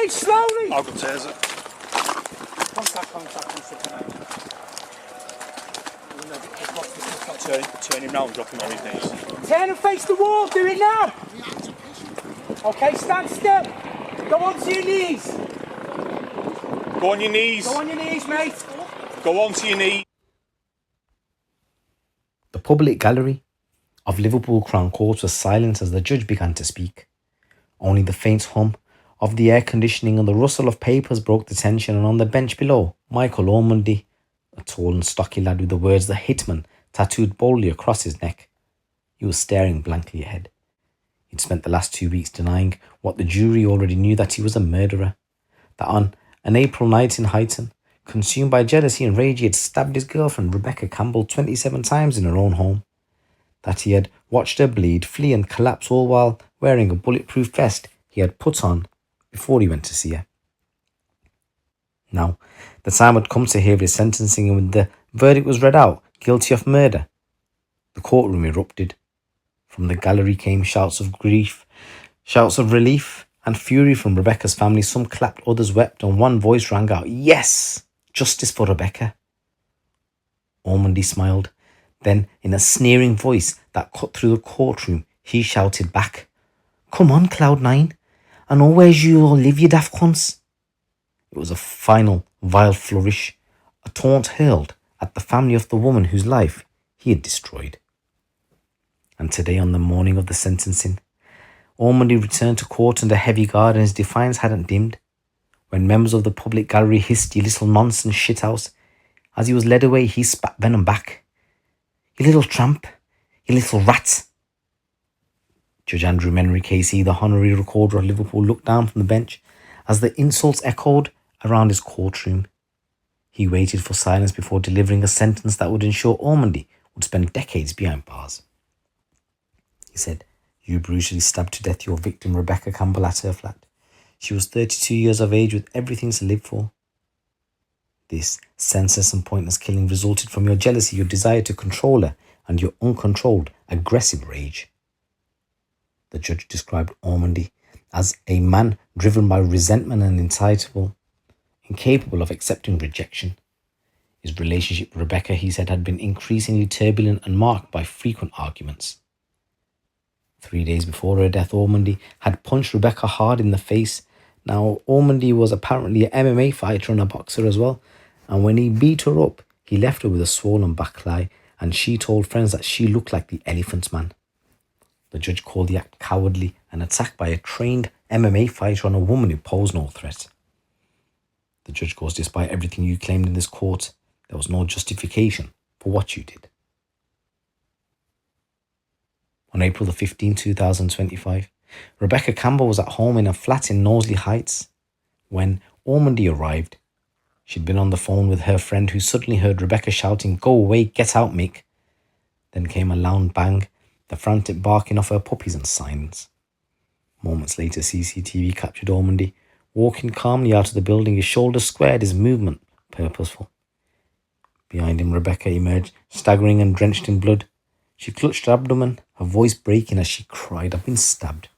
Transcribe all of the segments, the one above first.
Slowly, slowly! I'll go taser. Contact. Turn him round, drop him on his knees. Turn and face the wall, do it now! Okay, stand still. Go onto your knees. Go on your knees. Go on your knees, mate. Go onto your knees. The public gallery of Liverpool Crown Court was silent as the judge began to speak. Only the faint hum of the air conditioning and the rustle of papers broke the tension, and on the bench below, Michael Ormandy, a tall and stocky lad with the words "the Hitman" tattooed boldly across his neck. He was staring blankly ahead. He'd spent the last 2 weeks denying what the jury already knew, that he was a murderer. That on an April night in Huyton, consumed by jealousy and rage, he had stabbed his girlfriend Rebekah Campbell 27 times in her own home. That he had watched her bleed, flee and collapse, all while wearing a bulletproof vest he had put on before he went to see her. Now, the time had come to hear his sentencing, and when the verdict was read out, guilty of murder, the courtroom erupted. From the gallery came shouts of grief, shouts of relief and fury from Rebekah's family. Some clapped, others wept, and one voice rang out, "Yes! Justice for Rebekah." Ormandy smiled. Then, in a sneering voice that cut through the courtroom, he shouted back, "Come on, Cloud9. I know where you all live, you daft cunts." It was a final, vile flourish, a taunt hurled at the family of the woman whose life he had destroyed. And today, on the morning of the sentencing, Ormandy returned to court under heavy guard, and his defiance hadn't dimmed. When members of the public gallery hissed, "You little nonsense shithouse," as he was led away, he spat venom back. "You little tramp, you little rat." Judge Andrew Menry KC, the honorary recorder of Liverpool, looked down from the bench as the insults echoed around his courtroom. He waited for silence before delivering a sentence that would ensure Ormandy would spend decades behind bars. He said, "You brutally stabbed to death your victim, Rebekah Campbell, at her flat. She was 32 years of age with everything to live for. This senseless and pointless killing resulted from your jealousy, your desire to control her, and your uncontrolled, aggressive rage." The judge described Ormandy as a man driven by resentment and incapable of accepting rejection. His relationship with Rebekah, he said, had been increasingly turbulent and marked by frequent arguments. 3 days before her death, Ormandy had punched Rebekah hard in the face. Now, Ormandy was apparently an MMA fighter and a boxer as well, and when he beat her up, he left her with a swollen back lie, and she told friends that she looked like the Elephant Man. The judge called the act cowardly, an attack by a trained MMA fighter on a woman who posed no threat. The judge goes, "Despite everything you claimed in this court, there was no justification for what you did." On April the 15th, 2025, Rebekah Campbell was at home in a flat in Knowsley Heights when Ormandy arrived. She'd been on the phone with her friend, who suddenly heard Rebekah shouting, "Go away, get out, Mick." Then came a loud bang, the frantic barking of her puppies, and silence. Moments later, CCTV captured Ormandy walking calmly out of the building, his shoulders squared, his movement purposeful. Behind him, Rebekah emerged, staggering and drenched in blood. She clutched her abdomen, her voice breaking as she cried, "I've been stabbed."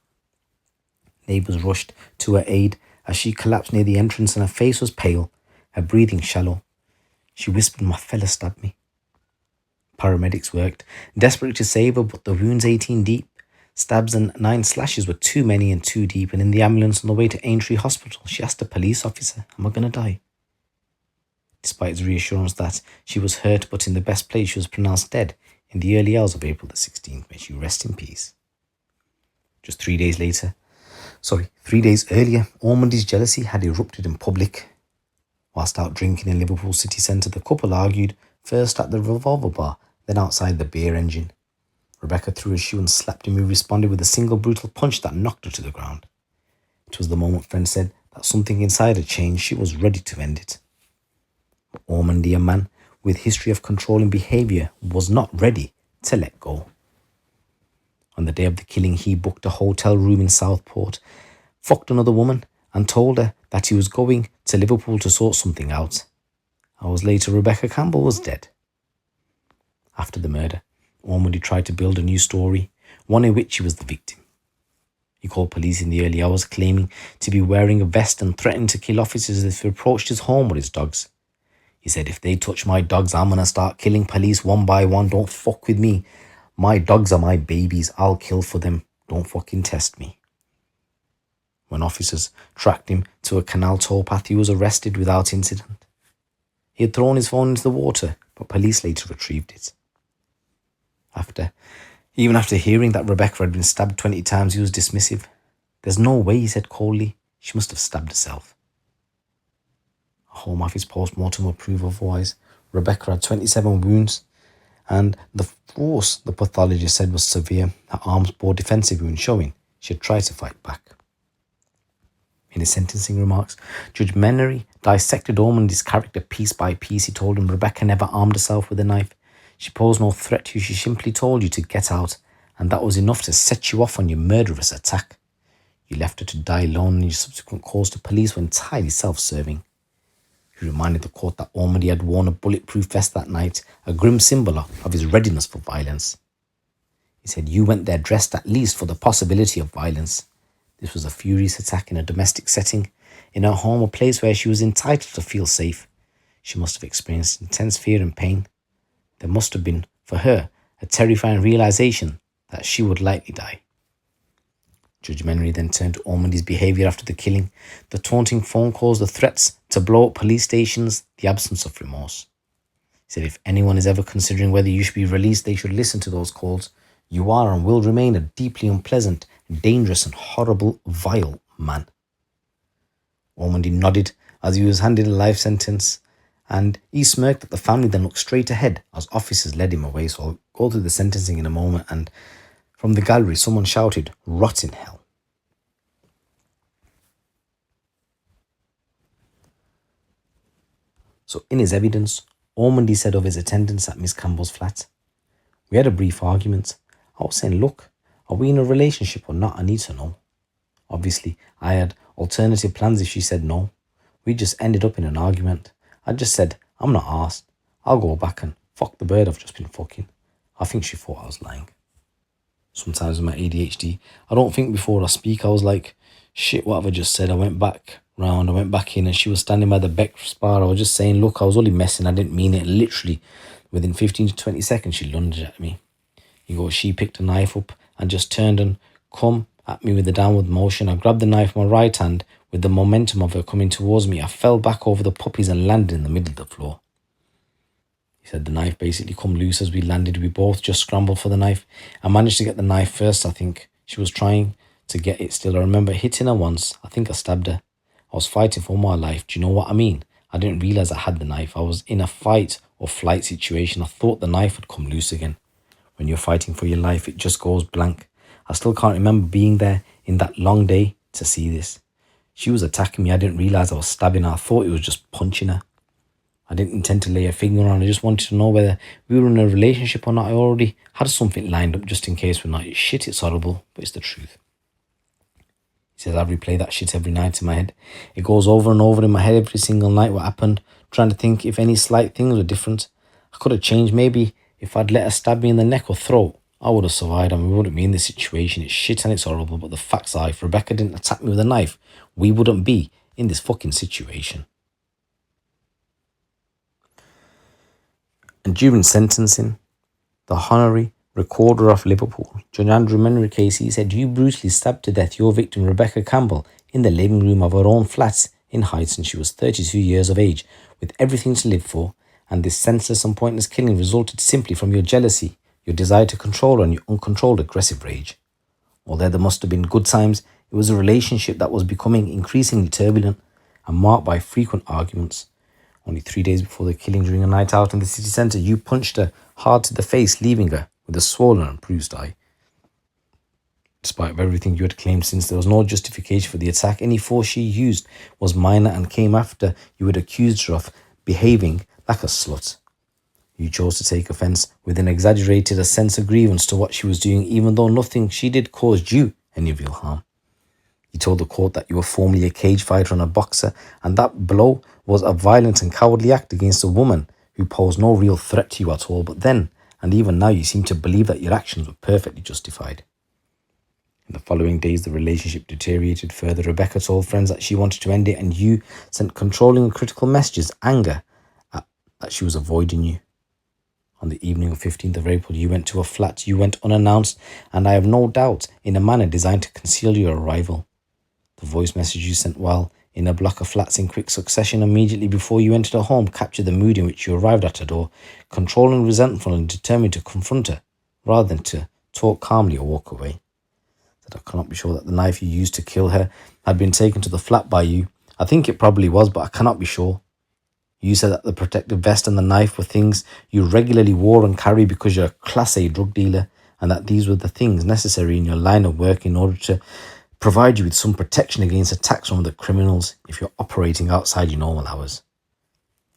Neighbours rushed to her aid as she collapsed near the entrance, and her face was pale, her breathing shallow. She whispered, "My fella stabbed me." Paramedics worked, desperate to save her, but the wounds 18 deep. Stabs and 9 slashes were too many and too deep, and in the ambulance on the way to Aintree Hospital, she asked a police officer, "Am I going to die?" Despite his reassurance that she was hurt but in the best place, she was pronounced dead in the early hours of April the 16th. May she rest in peace. Just 3 days earlier, Ormandy's jealousy had erupted in public. Whilst out drinking in Liverpool city centre, the couple argued, first at the Revolver Bar, then outside the beer engine. Rebekah threw a shoe and slapped him, who responded with a single brutal punch that knocked her to the ground. It was the moment friends said that something inside her changed. She was ready to end it. But Ormandy, a man with history of controlling behaviour, was not ready to let go. On the day of the killing, he booked a hotel room in Southport, fucked another woman, and told her that he was going to Liverpool to sort something out. Hours later, Rebekah Campbell was dead. After the murder, Ormandy tried to build a new story, one in which he was the victim. He called police in the early hours, claiming to be wearing a vest and threatening to kill officers if they approached his home with his dogs. He said, "If they touch my dogs, I'm going to start killing police one by one. Don't fuck with me. My dogs are my babies. I'll kill for them. Don't fucking test me." When officers tracked him to a canal towpath, he was arrested without incident. He had thrown his phone into the water, but police later retrieved it. Even after hearing that Rebekah had been stabbed 20 times, he was dismissive. "There's no way," he said coldly. "She must have stabbed herself." A Home Office post-mortem will prove otherwise. Rebekah had 27 wounds, and the force the pathologist said was severe. Her arms bore defensive wounds, showing she had tried to fight back. In his sentencing remarks, Judge Menery dissected Ormandy's character piece by piece. He told him Rebekah never armed herself with a knife. She posed no threat to you. She simply told you to get out, and that was enough to set you off on your murderous attack. You left her to die alone, and your subsequent calls to police were entirely self-serving. He reminded the court that Ormandy had worn a bulletproof vest that night, a grim symbol of his readiness for violence. He said, "You went there dressed at least for the possibility of violence. This was a furious attack in a domestic setting, in her home, a place where she was entitled to feel safe. She must have experienced intense fear and pain. There must have been, for her, a terrifying realization that she would likely die." Judge Menery then turned to Ormandy's behaviour after the killing, the taunting phone calls, the threats to blow up police stations, the absence of remorse. He said, "If anyone is ever considering whether you should be released, they should listen to those calls. You are and will remain a deeply unpleasant, dangerous and horrible, vile man." Ormandy nodded as he was handed a life sentence, and he smirked at the family, then looked straight ahead as officers led him away. So I'll go through the sentencing in a moment, and from the gallery someone shouted, "Rot in hell." So in his evidence, Ormandy said of his attendance at Miss Campbell's flat, "We had a brief argument. I was saying, look, are we in a relationship or not? I need to know. Obviously, I had alternative plans if she said no. We just ended up in an argument. I just said, I'm not arsed. I'll go back and fuck the bird I've just been fucking. I think she thought I was lying. Sometimes with my ADHD, I don't think before I speak. I was like, shit, what have I just said? I went back in, and she was standing by the breakfast bar. I was just saying, look, I was only messing. I didn't mean it. Literally, within 15 to 20 seconds, she lunged at me. She picked a knife up and just turned and come at me with a downward motion. I grabbed the knife with my right hand. With the momentum of her coming towards me, I fell back over the puppies and landed in the middle of the floor. He said the knife basically come loose as we landed. We both just scrambled for the knife. I managed to get the knife first. I think she was trying to get it still. I remember hitting her once. I think I stabbed her. I was fighting for my life. Do you know what I mean? I didn't realize I had the knife. I was in a fight or flight situation. I thought the knife had come loose again. When you're fighting for your life, it just goes blank. I still can't remember being there in that long day to see this. She was attacking me. I didn't realize I was stabbing her. I thought it was just punching her. I didn't intend to lay a finger on her. I just wanted to know whether we were in a relationship or not. I already had something lined up just in case we're not. Shit, it's horrible, but it's the truth. He says, I replay that shit every night in my head. It goes over and over in my head every single night what happened, trying to think if any slight things were different. I could have changed. Maybe if I'd let her stab me in the neck or throat, I would have survived and we wouldn't be in this situation. It's shit and it's horrible, but the facts are, if Rebekah didn't attack me with a knife, we wouldn't be in this fucking situation. And during sentencing, the Honorary Recorder of Liverpool, Judge Andrew Menery Casey, said, you brutally stabbed to death your victim Rebekah Campbell in the living room of her own flat in Huyton. She was 32 years of age, with everything to live for, and this senseless and pointless killing resulted simply from your jealousy, your desire to control her, and your uncontrolled aggressive rage. Although there must have been good times, it was a relationship that was becoming increasingly turbulent and marked by frequent arguments. Only 3 days before the killing, during a night out in the city centre, you punched her hard to the face, leaving her with a swollen and bruised eye. Despite everything you had claimed since, there was no justification for the attack. Any force she used was minor and came after you had accused her of behaving like a slut. You chose to take offence with an exaggerated sense of grievance to what she was doing, even though nothing she did caused you any real harm. You told the court that you were formerly a cage fighter and a boxer, and that blow was a violent and cowardly act against a woman who posed no real threat to you at all. But then, and even now, you seem to believe that your actions were perfectly justified. In the following days, the relationship deteriorated further. Rebekah told friends that she wanted to end it, and you sent controlling and critical messages, anger that she was avoiding you. On the evening of 15th of April, you went to a flat. You went unannounced, and I have no doubt in a manner designed to conceal your arrival. The voice message you sent while in a block of flats in quick succession immediately before you entered her home captured the mood in which you arrived at her door, controlling, resentful, and determined to confront her, rather than to talk calmly or walk away. That I cannot be sure that the knife you used to kill her had been taken to the flat by you. I think it probably was, but I cannot be sure. You said that the protective vest and the knife were things you regularly wore and carry because you're a Class A drug dealer, and that these were the things necessary in your line of work in order to provide you with some protection against attacks from the criminals if you're operating outside your normal hours.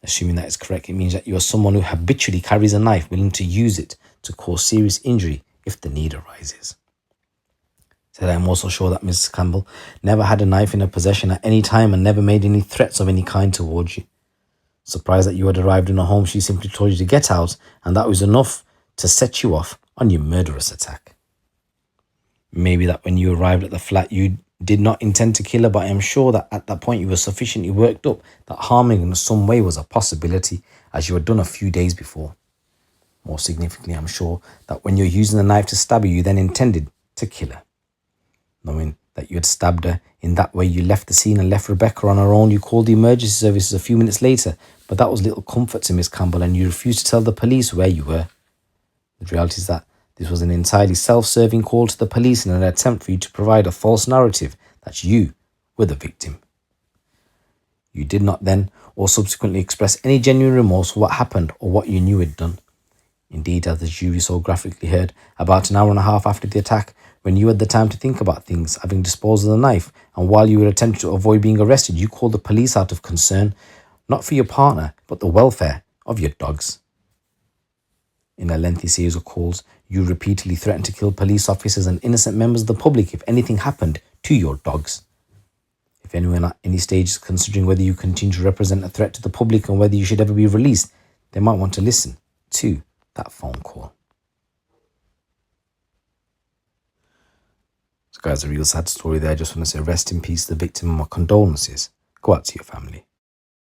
Assuming that is correct, it means that you are someone who habitually carries a knife, willing to use it to cause serious injury if the need arises. Said, I am also sure that Mrs. Campbell never had a knife in her possession at any time and never made any threats of any kind towards you. Surprised that you had arrived in her home, she simply told you to get out, and that was enough to set you off on your murderous attack. Maybe that when you arrived at the flat, you did not intend to kill her, but I am sure that at that point you were sufficiently worked up that harming her in some way was a possibility, as you had done a few days before. More significantly, I'm sure that when you're using the knife to stab her, you then intended to kill her. Knowing that you had stabbed her in that way, you left the scene and left Rebekah on her own. You called the emergency services a few minutes later, but that was little comfort to Miss Campbell, and you refused to tell the police where you were. The reality is that this was an entirely self-serving call to the police in an attempt for you to provide a false narrative that you were the victim. You did not then or subsequently express any genuine remorse for what happened or what you knew had done. Indeed, as the jury so graphically heard, about an hour and a half after the attack, when you had the time to think about things, having disposed of the knife, and while you were attempting to avoid being arrested, you called the police out of concern, not for your partner, but the welfare of your dogs. In a lengthy series of calls, you repeatedly threatened to kill police officers and innocent members of the public if anything happened to your dogs. If anyone at any stage is considering whether you continue to represent a threat to the public and whether you should ever be released, they might want to listen to that phone call. So guys, a real sad story there. I just want to say rest in peace to the victim and my condolences go out to your family.